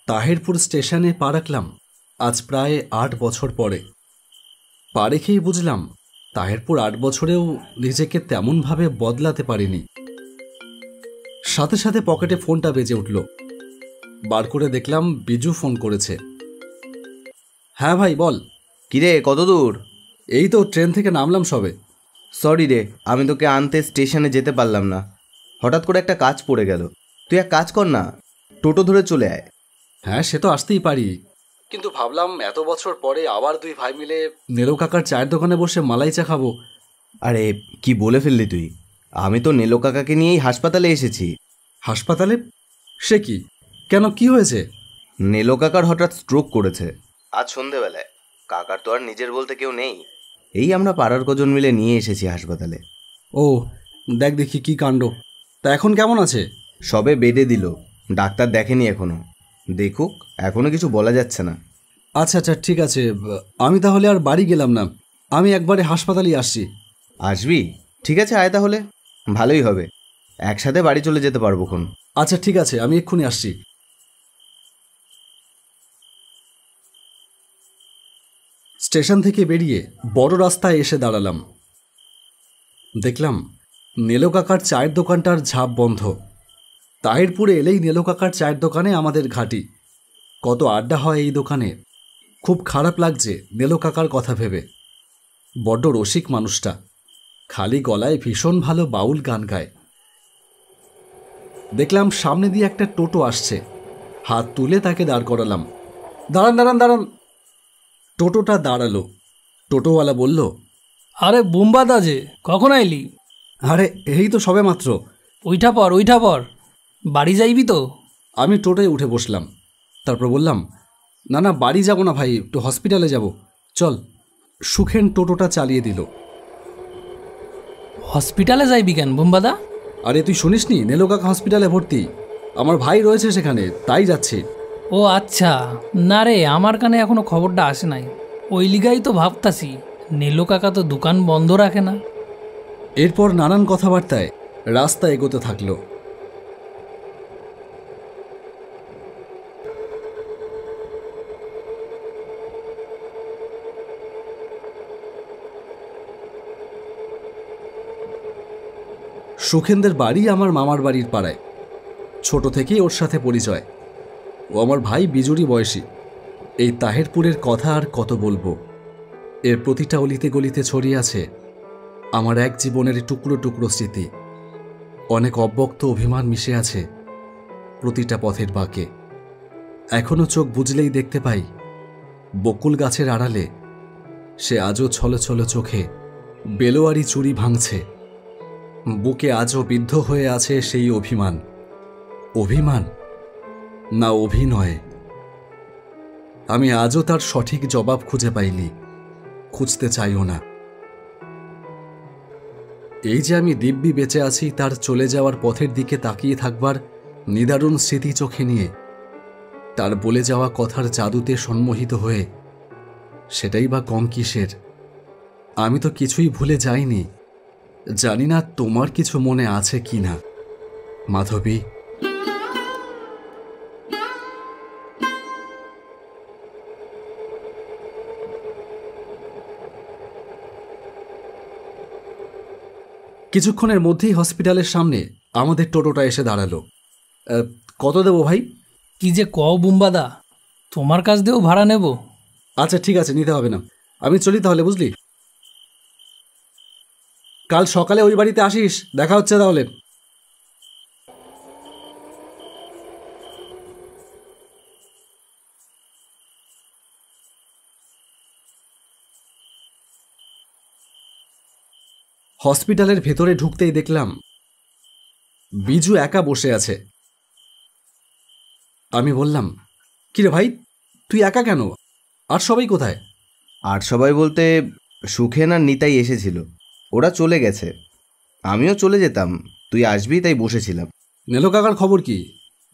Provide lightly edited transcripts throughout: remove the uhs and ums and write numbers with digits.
তাহিরপুর স্টেশনে পা রাখলাম আজ প্রায় ৮ বছর পরে। পা রেখেই বুঝলাম তাহিরপুর ৮ বছরেও নিজেকে তেমনভাবে বদলাতে পারিনি। সাথে সাথে পকেটে ফোনটা বেজে উঠল। বার করে দেখলাম বিজু ফোন করেছে। হ্যাঁ ভাই বল। কিরে কত দূর? এই তো ট্রেন থেকে নামলাম সবে। সরি রে, আমি তোকে আনতে স্টেশনে যেতে পারলাম না, হঠাৎ করে একটা কাজ পড়ে গেল। তুই এক কাজ কর না, টোটো ধরে চলে আয়। হ্যাঁ সে তো আসতেই পারি, কিন্তু ভাবলাম এত বছর পরে আবার দুই ভাই মিলে নেলো কাকার চায়ের দোকানে বসে মালাই চা খাবো। আরে কি বলে ফেললি তুই, আমি তো নেলো কাকাকে নিয়েই হাসপাতালে এসেছি। হাসপাতালে? সে কি, কেন, কি হয়েছে? নেলো কাকার হঠাৎ স্ট্রোক করেছে আজ সন্ধেবেলায়। কাকার তো আর নিজের বলতে কেউ নেই, এই আমরা পাড়ার কজন মিলে নিয়ে এসেছি হাসপাতালে। ও দেখ দেখি কি কাণ্ড। তা এখন কেমন আছে? সবে বেডে দিল, ডাক্তার দেখেনি এখনো, দেখুক, এখনো কিছু বলা যাচ্ছে না। আচ্ছা আচ্ছা ঠিক আছে, আমি তাহলে আর বাড়ি গেলাম না, আমি একবারে হাসপাতালেই আসছি। আসবি? ঠিক আছে আয় তাহলে, ভালোই হবে, একসাথে বাড়ি চলে যেতে পারবো খন। আচ্ছা ঠিক আছে, আমি এক্ষুনি আসছি। স্টেশন থেকে বেরিয়ে বড় রাস্তায় এসে দাঁড়ালাম। দেখলাম নেলো কাকার চায়ের দোকানটার ঝাঁপ বন্ধ। তাহিরপুরে এলেই নেলো কাকার চায়ের দোকানে আমাদের ঘাঁটি। কত আড্ডা হয় এই দোকানে। খুব খারাপ লাগছে নেলো কাকার কথা ভেবে। বড্ড রসিক মানুষটা, খালি গলায় ভীষণ ভালো বাউল গান গায়। দেখলাম সামনে দিয়ে একটা টোটো আসছে, হাত তুলে তাকে দাঁড় করালাম। দাঁড়ান দাঁড়ান দাঁড়ান। টোটোটা দাঁড়ালো। টোটোওয়ালা বলল, আরে বুম্বাদা যে, কখন আইলি? আরে এই তো সবে মাত্র। ওইটা পর বাড়ি যাইবি তো? আমি টোটোয় উঠে বসলাম, তারপর বললাম, না না বাড়ি যাব না ভাই, একটু হসপিটালে যাব, চল। সুখেন টোটোটা চালিয়ে দিল। হসপিটালে যাইবি কেন বুম্বাদা? আরে তুই শুনিসনি নেলো কাকা হসপিটালে ভর্তি, আমার ভাই রয়েছে সেখানে, তাই যাচ্ছে। ও আচ্ছা, না রে আমার কানে এখনো খবরটা আসে নাই, ওই লিগাই তো ভাবতাছি নেলো কাকা তো দোকান বন্ধ রাখে না। এরপর নানান কথাবার্তায় রাস্তা এগোতে থাকলো। সুখেনদের বাড়ি আমার মামার বাড়ির পাড়ায়। ছোট থেকেই ওর সাথে পরিচয়। ও আমার ভাই বিজুরি বয়সী। এই তাহেরপুরের কথা আর কত বলবো। এর প্রতিটা অলিতে গলিতে ছড়িয়ে আছে আমার এক জীবনের টুকরো টুকরো স্মৃতি। অনেক অব্যক্ত অভিমান মিশে আছে প্রতিটা পথের বাঁকে। এখনো চোখ বুঝলেই দেখতে পাই বকুল গাছের আড়ালে সে আজও ছলো ছলো চোখে বেলোয়ারি চুরি ভাঙছে। বুকে আজও বিদ্ধ হয়ে আছে সেই অভিমান। অভিমান না অভিনয়, আমি আজও তার সঠিক জবাব খুঁজে পাইনি, খুঁজতে চাইও না। এই যে আমি দিব্যি বেঁচে আছি তার চলে যাওয়ার পথের দিকে তাকিয়ে থাকবার নিদারুণ স্মৃতি চোখে নিয়ে, তার বলে যাওয়া কথার জাদুতে সম্মোহিত হয়ে, সেটাই বা কম কিসের। আমি তো কিছুই ভুলে যাইনি। জানি না তোমার কিছু মনে আছে কি না মাধবী। কিছুক্ষণের মধ্যেই হসপিটালের সামনে আমাদের টোটোটা এসে দাঁড়ালো। কত দেবো ভাই? কি যে কও বুম্বাদা, তোমার কাছ দিয়েও ভাড়া নেব? আচ্ছা ঠিক আছে, নিতে হবে না, আমি চলি তাহলে, বুঝলি? কাল সকালে ওই বাড়িতে আসিস, দেখা হচ্ছে তাহলে। হসপিটালের ভেতরে ঢুকতেই দেখলাম বিজু একা বসে আছে। আমি বললাম, কিরে ভাই তুই একা কেন, আর সবাই কোথায়? আর সবাই বলতে সুখেন আর নিতাই এসেছিল, ওরা চলে গেছে। আমিও চলে যেতাম, তুই আসবি তাই বসেছিলাম। নেলো কাকার খবর কি,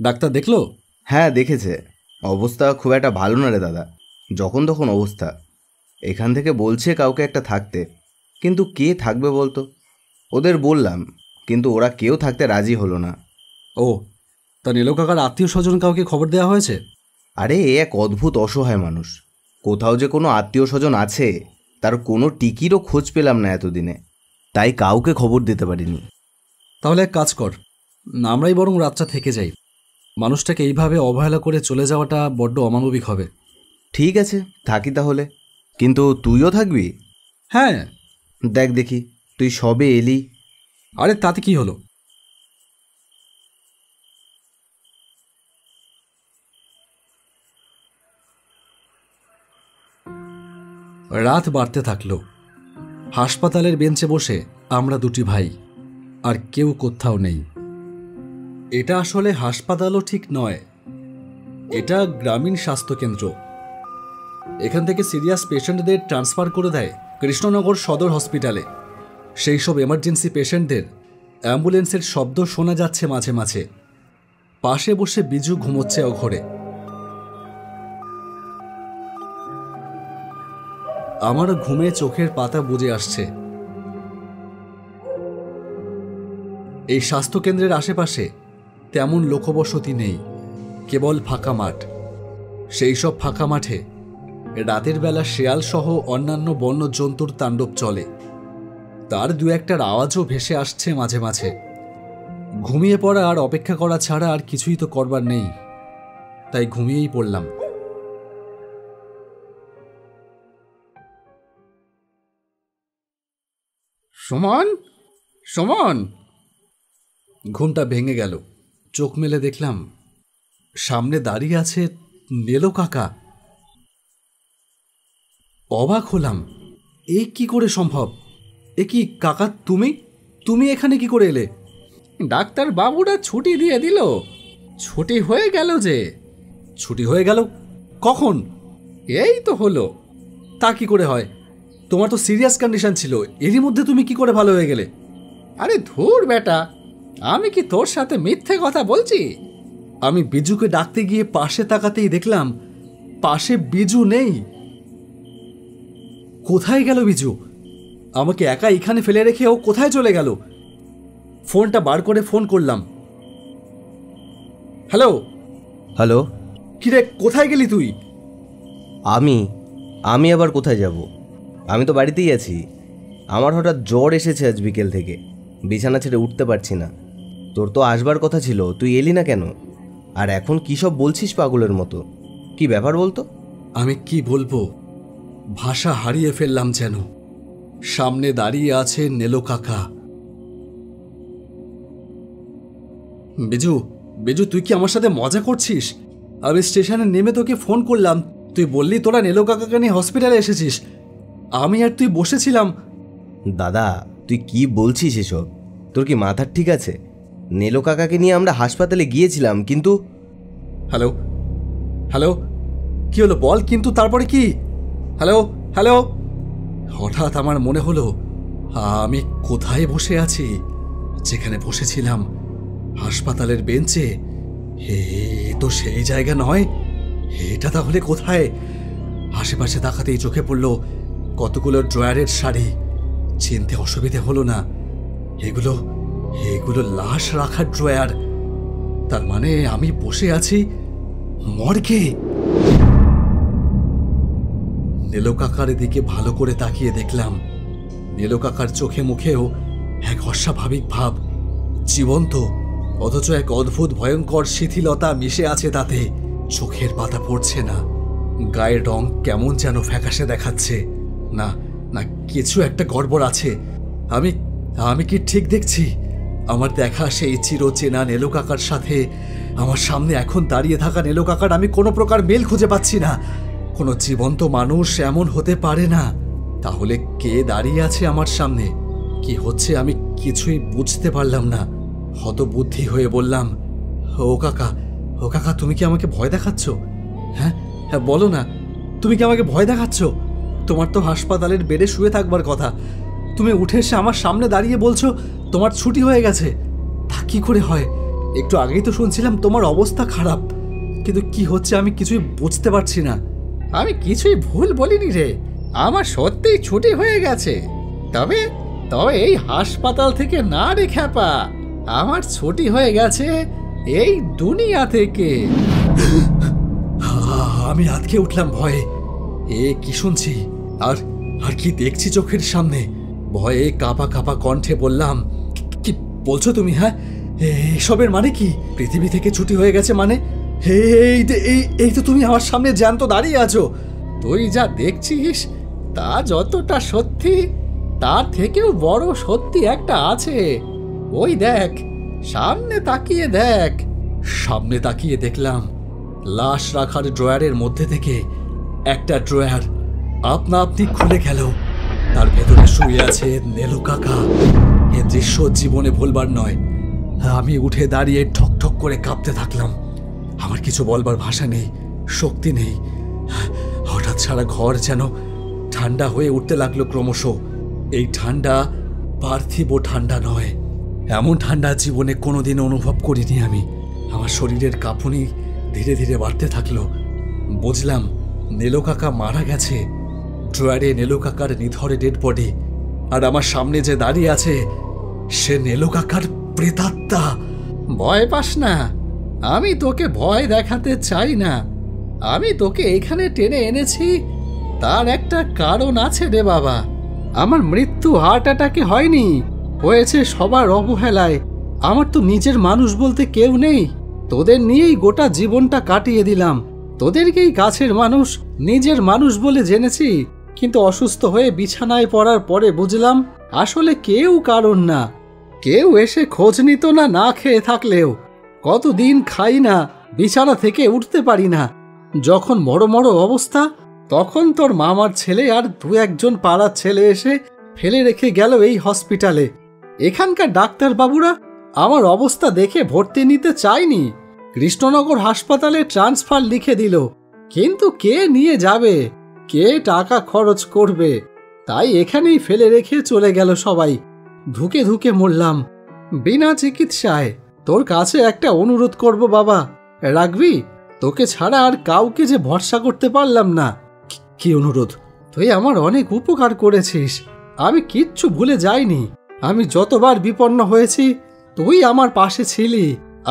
ডাক্তার দেখলো? হ্যাঁ দেখেছে, অবস্থা খুব একটা ভালো না রে দাদা, যখন তখন অবস্থা। এখান থেকে বলছে কাউকে একটা থাকতে, কিন্তু কে থাকবে বলতো? ওদের বললাম, কিন্তু ওরা কেউ থাকতে রাজি হলো না। ও, তা নেলো কাকার আত্মীয় স্বজন কাউকে খবর দেওয়া হয়েছে? আরে এ এক অদ্ভুত অসহায় মানুষ। কোথাও যে কোনো আত্মীয় স্বজন আছে তার কোনো টিকিরও খোঁজ পেলাম না এতদিনে, তাই কাউকে খবর দিতে পারিনি। তাহলে এক কাজ কর, আমরাই বরং রাতটা থেকে যাই। মানুষটাকে এইভাবে অবহেলা করে চলে যাওয়াটা বড্ড অমানবিক হবে। ঠিক আছে, থাকি তাহলে। কিন্তু তুইও থাকবি? হ্যাঁ। দেখ দেখি, তুই সবে এলি। আরে তাতে কি হলো? রাত বাড়তে থাকলো। হাসপাতালের বেঞ্চে বসে আমরা দুটি ভাই, আর কেউ কোথাও নেই। এটা আসলে হাসপাতালও ঠিক নয়, এটা গ্রামীণ স্বাস্থ্যকেন্দ্র। এখান থেকে সিরিয়াস পেশেন্টদের ট্রান্সফার করে দেয় কৃষ্ণনগর সদর হসপিটালে। সেই সব এমার্জেন্সি পেশেন্টদের অ্যাম্বুলেন্সের শব্দ শোনা যাচ্ছে মাঝে মাঝে। পাশে বসে বিজু ঘুমোচ্ছে অঘরে। আমার ঘুমে চোখের পাতা বুজে আসছে। এই স্বাস্থ্যকেন্দ্রের আশেপাশে তেমন লোকবসতি নেই, কেবল ফাঁকা মাঠ। সেই সব ফাঁকা মাঠে রাতের বেলা শেয়াল সহ অন্যান্য বন্য জন্তুর তাণ্ডব চলে। তার দু একটার আওয়াজও ভেসে আসছে মাঝে মাঝে। ঘুমিয়ে পড়া আর অপেক্ষা করা ছাড়া আর কিছুই তো করবার নেই, তাই ঘুমিয়েই পড়লাম। সুমন, সুমন! ঘুমটা ভেঙে গেল। চোখ মেলে দেখলাম সামনে দাঁড়িয়ে আছে নেলো কাকা। অবাক হলাম, এ কি করে সম্ভব? এ কি কাকা, তুমি তুমি এখানে কি করে এলে? ডাক্তার বাবুরা ছুটি দিয়ে দিল। ছুটি হয়ে গেল যে। ছুটি হয়ে গেল? কখন? এই তো হলো। তা কি করে হয়? তোমার তো সিরিয়াস কন্ডিশন ছিল, এরই মধ্যে তুমি কি করে ভালো হয়ে গেলে? আরে ধুর বেটা, আমি কি তোর সাথে মিথ্যে কথা বলছি? আমি বিজুকে ডাকতে গিয়ে পাশে তাকাতেই দেখলাম পাশে বিজু নেই। কোথায় গেল বিজু? আমাকে একা এখানে ফেলে রেখে ও কোথায় চলে গেল? ফোনটা বার করে ফোন করলাম। হ্যালো। হ্যালো। কিরে, কোথায় গেলি তুই? আমি আবার কোথায় যাব? আমি তো বাড়িতেই আছি। আমার হঠাৎ জ্বর এসেছে আজ বিকেল থেকে, বিছানা ছেড়ে উঠতে পারছি না। তোর তো আসবার কথা ছিল, তুই এলি না কেন? আর এখন কী সব বলছিস পাগলের মতো? কি ব্যাপার বলতো? আমি কি বলবো, ভাষা হারিয়ে ফেললাম যেন। সামনে দাঁড়িয়ে আছে নেলো কাকা। বিজু, বিজু, তুই কি আমার সাথে মজা করছিস? আমি স্টেশনে নেমে তোকে ফোন করলাম, তুই বললি তোরা নেলো কাকাকে নিয়ে হসপিটালে এসেছিস। আমি আর তুই বসেছিলাম। দাদা, তুই কি বলছিস এসব? তোর কি মাথার ঠিক আছে? নেলো কাকাকে নিয়ে আমরা হাসপাতালে গিয়েছিলাম, কিন্তু... হ্যালো, হ্যালো, কি হলো বল? কিন্তু তারপরে কি? Hello, hello. হঠাৎ আমার মনে হলো আমি কোথায় বসে আছি? যেখানে বসেছিলাম, হাসপাতালের বেঞ্চে। এ তো সেই জায়গা নয়। এটা তাহলে কোথায়? আশেপাশে তাকাতেই চোখে পড়ল কতগুলো ড্রয়ারের শাড়ি। চিনতে অসুবিধে হলো না, এগুলো এগুলো লাশ রাখার ড্রয়ার। তার মানে আমি বসে আছি মর্গে। নেলো কাকার দিকে ভালো করে তাকিয়ে দেখলাম নেলো কাকার চোখে মুখেও এক অস্বাভাবিক ভাব, জীবন্ত, অথচ এক অদ্ভুত ভয়ঙ্কর শিথিলতা মিশে আছে তাতে। চোখের পাতা পড়ছে না, গায়ের রং কেমন যেন ফ্যাকাশে দেখাচ্ছে। না না, কিছু একটা গড়বড় আছে। আমি আমি কি ঠিক দেখছি? আমার দেখা সেই চিরচেনা নেলো কাকার সাথে আমার সামনে এখন দাঁড়িয়ে থাকা নেলো কাকার আমি কোনো প্রকার মেল খুঁজে পাচ্ছি না। কোনো জীবন্ত মানুষ এমন হতে পারে না। তাহলে কে দাঁড়িয়ে আছে আমার সামনে? কি হচ্ছে আমি কিছুই বুঝতে পারলাম না। হতবুদ্ধি হয়ে বললাম, ও কাকা, ও কাকা, তুমি কি আমাকে ভয় দেখাচ্ছ? হ্যাঁ হ্যাঁ, বলো না, তুমি কি আমাকে ভয় দেখাচ্ছ? তোমার তো হাসপাতালের বেডে শুয়ে থাকবার কথা, তুমি উঠে এসে আমার সামনে দাঁড়িয়ে বলছো তোমার ছুটি হয়ে গেছে। তা কি করে হয়? একটু আগেই তো শুনছিলাম তোমার অবস্থা খারাপ, কিন্তু কি হচ্ছে আমি কিছুই বুঝতে পারছি না। আমি কিছুই ভুল বলিনি রে, আমার সত্যিই ছুটি হয়ে গেছে। তবে তবে এই হাসপাতাল থেকে না রে খ্যাপা, আমার ছুটি হয়ে গেছে এই দুনিয়া থেকে। আমি আটকে উঠলাম ভয়ে। কি শুনছি আর আর কি দেখছি চোখের সামনে? ভয়ে কাঁপা কাঁপা কণ্ঠে বললাম, কি বলছো তুমি? হ্যাঁ, এসবের মানে কি? পৃথিবী থেকে ছুটি হয়ে গেছে মানে? এই তো তুমি আমার সামনে জ্যান্ত দাঁড়িয়ে আছো। তুই যা দেখছিস তা যতটা সত্যি, তার থেকেও বড় সত্যি একটা আছে। ওই দেখ, সামনে তাকিয়ে দেখ। সামনে তাকিয়ে দেখলাম লাশ রাখার ড্রয়ারের মধ্যে থেকে একটা ড্রয়ার আপনা আপনি খুলে গেল। তার ভেতরে শুয়ে আছে নেলু কাকা। এ দৃশ্য জীবনে ভুলবার নয়। আমি উঠে দাঁড়িয়ে ঠক ঠক করে কাঁপতে থাকলাম। আমার কিছু বলবার ভাষা নেই, শক্তি নেই। হঠাৎ সারা ঘর যেন ঠান্ডা হয়ে উঠতে লাগলো ক্রমশ। এই ঠান্ডা পার্থিব ঠান্ডা নয়, এমন ঠান্ডা জীবনে কোনোদিন অনুভব করিনি আমি। আমার শরীরের কাঁপুনি ধীরে ধীরে বাড়তে থাকলো। বুঝলাম নেলু কাকা মারা গেছে। ড্রয়ারে নেলু কাকার নিথরে ডেড বডি, আর আমার সামনে যে দাঁড়িয়ে আছে সে নেলু কাকার প্রেতাত্মা। ভয় পাস না, আমি তোকে ভয় দেখাতে চাই না। আমি তোকে এখানে টেনে এনেছি, তার একটা কারণ আছে রে বাবা। আমার মৃত্যু হার্ট অ্যাটাকে হয়নি, হয়েছে সবার অবহেলায়। আমার তো নিজের মানুষ বলতে কেউ নেই। তোদের নিয়েই গোটা জীবনটা কাটিয়ে দিলাম। তোদেরকেই কাছের মানুষ, নিজের মানুষ বলে জেনেছি, কিন্তু অসুস্থ হয়ে বিছানায় পড়ার পরে বুঝলাম আসলে কেউ কারণ না। কেউ এসে খোঁজ নিত না, না খেয়ে থাকলেও। কতদিন খাই না, বিছানা থেকে উঠতে পারি না। যখন বড় বড় অবস্থা, তখন তোর মামার ছেলে আর দু একজন পাড়ার ছেলে এসে ফেলে রেখে গেল এই হসপিটালে। এখানকার ডাক্তারবাবুরা আমার অবস্থা দেখে ভর্তি নিতে চায়নি, কৃষ্ণনগর হাসপাতালে ট্রান্সফার লিখে দিল। কিন্তু কে নিয়ে যাবে, কে টাকা খরচ করবে? তাই এখানেই ফেলে রেখে চলে গেল সবাই। ধুকে ধুকে মরলাম বিনা চিকিৎসায়। তোর কাছে একটা অনুরোধ করব বাবা, রাখবি? তোকে ছাড়া আর কাউকে যে ভরসা করতে পারলাম না। কি অনুরোধ? তুই আমার অনেক উপকার করেছিস, আমি কিচ্ছু ভুলে যাইনি। আমি যতবার বিপন্ন হয়েছি তুই আমার পাশে ছিলি।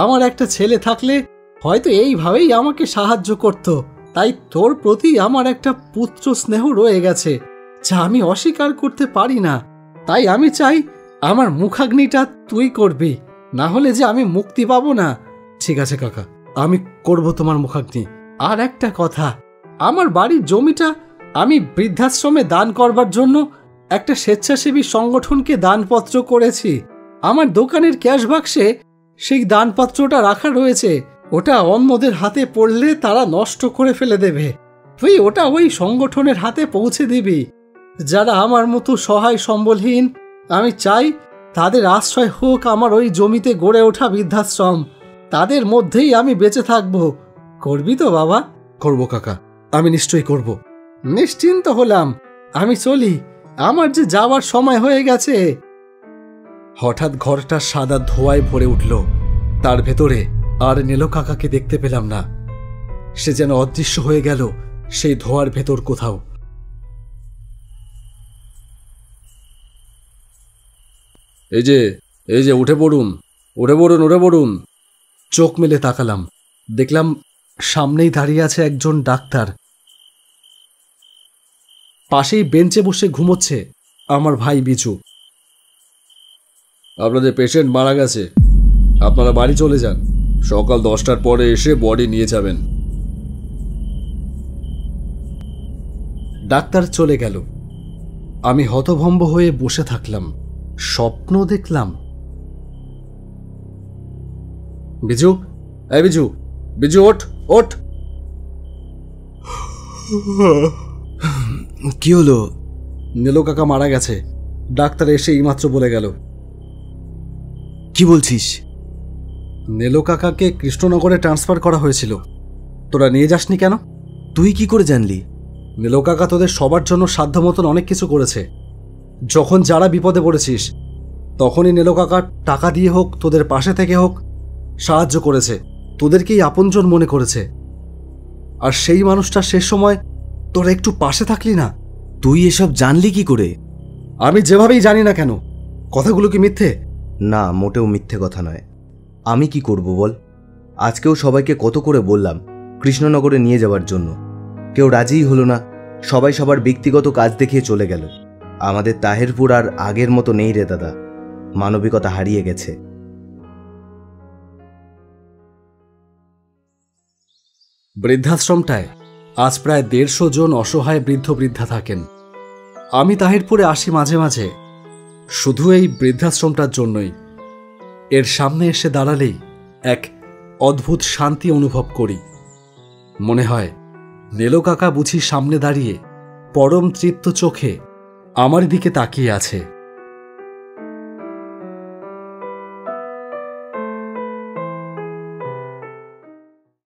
আমার একটা ছেলে থাকলে হয়তো এইভাবেই আমাকে সাহায্য করত। তাই তোর প্রতি আমার একটা পুত্র স্নেহ রয়ে গেছে, যা আমি অস্বীকার করতে পারি না। তাই আমি চাই আমার মুখাগ্নিটা তুই করবি, না হলে যে আমি মুক্তি পাবো না। ঠিক আছে কাকা, আমি করব তোমার মুখাগ্নি। আর একটা কথা, আমার বাড়ির জমিটা আমি বৃদ্ধাশ্রমে দান করবার জন্য একটা স্বেচ্ছাসেবী সংগঠনকে দানপত্র করেছি। আমার দোকানের ক্যাশ বাক্সে সেই দানপত্রটা রাখা রয়েছে। ওটা অন্যদের হাতে পড়লে তারা নষ্ট করে ফেলে দেবে। তুই ওটা ওই সংগঠনের হাতে পৌঁছে দিবি, যারা আমার মতো সহায় সম্বলহীন। আমি চাই তাদের আশ্রয় হোক আমার ওই জমিতে গড়ে ওঠা বৃদ্ধাশ্রম। তাদের মধ্যেই আমি বেঁচে থাকব। করবি তো বাবা? করব কাকা, আমি নিশ্চয়ই করব। নিশ্চিন্ত হলাম, আমি চলি, আমার যে যাওয়ার সময় হয়ে গেছে। হঠাৎ ঘরটা সাদা ধোঁয়ায় ভরে উঠল। তার ভেতরে আর নেলু কাকাকে দেখতে পেলাম না। সে যেন অদৃশ্য হয়ে গেল সেই ধোঁয়ার ভেতর কোথাও। এই যে উঠে পড়ুন, উঠে পড়ুন, উঠে পড়ুন। চোখ মেলে তাকালাম, দেখলাম সামনেই দাঁড়িয়ে আছে একজন ডাক্তার। পাশেই বেঞ্চে বসে ঘুমোচ্ছে আমার ভাই বিজু। আপনাদের পেশেন্ট মারা গেছে, আপনারা বাড়ি চলে যান। সকাল 10টার পরে এসে বডি নিয়ে যাবেন। ডাক্তার চলে গেল। আমি হতভম্ব হয়ে বসে থাকলাম। স্বপ্ন দেখলাম। বিজু, এই বিজু, বিজু ওঠ, ওঠ। কি হলো? নেলু কাকা মারা গেছে, ডাক্তার এসে এইমাত্র বলে গেল। কি বলছিস? নেলু কাকাকে কৃষ্ণনগরে ট্রান্সফার করা হয়েছিল। তোরা নিয়ে যাসনি কেন? তুই কি করে জানলি? নেলু কাকা তোদের সবার জন্য সাধ্য মতন অনেক কিছু করেছে। যখন যারা বিপদে পড়েছিস তখনই নেলু কাকা টাকা দিয়ে হোক, তোদের পাশে থেকে হোক সাহায্য করেছে। তোদেরকেই আপনজন মনে করেছে। আর সেই মানুষটা শেষ সময় তোরা একটু পাশে থাকলি না। তুই এসব জানলি কি করে? আমি যেভাবেই জানি না কেন, কথাগুলো কি মিথ্যে? না, মোটেও মিথ্যে কথা নয়। আমি কি করব বল? আজকেও সবাইকে কত করে বললাম কৃষ্ণনগরে নিয়ে যাওয়ার জন্য। কেউ রাজিই হলো না, সবাই সবার ব্যক্তিগত কাজ দেখিয়ে চলে গেল। আমাদের তাহেরপুর আর আগের মতো নেই রে দাদা, মানবিকতা হারিয়ে গেছে। বৃদ্ধাশ্রমটায় আজ প্রায় 150 জন অসহায় বৃদ্ধ বৃদ্ধা থাকেন। আমি তাহিরপুরে আসি মাঝে মাঝে শুধু এই বৃদ্ধাশ্রমটার জন্যই। এর সামনে এসে দাঁড়ালেই এক অদ্ভুত শান্তি অনুভব করি। মনে হয় নেলো কাকা বুঝি সামনে দাঁড়িয়ে পরম তৃপ্ত চোখে আমার দিকে তাকিয়ে আছে।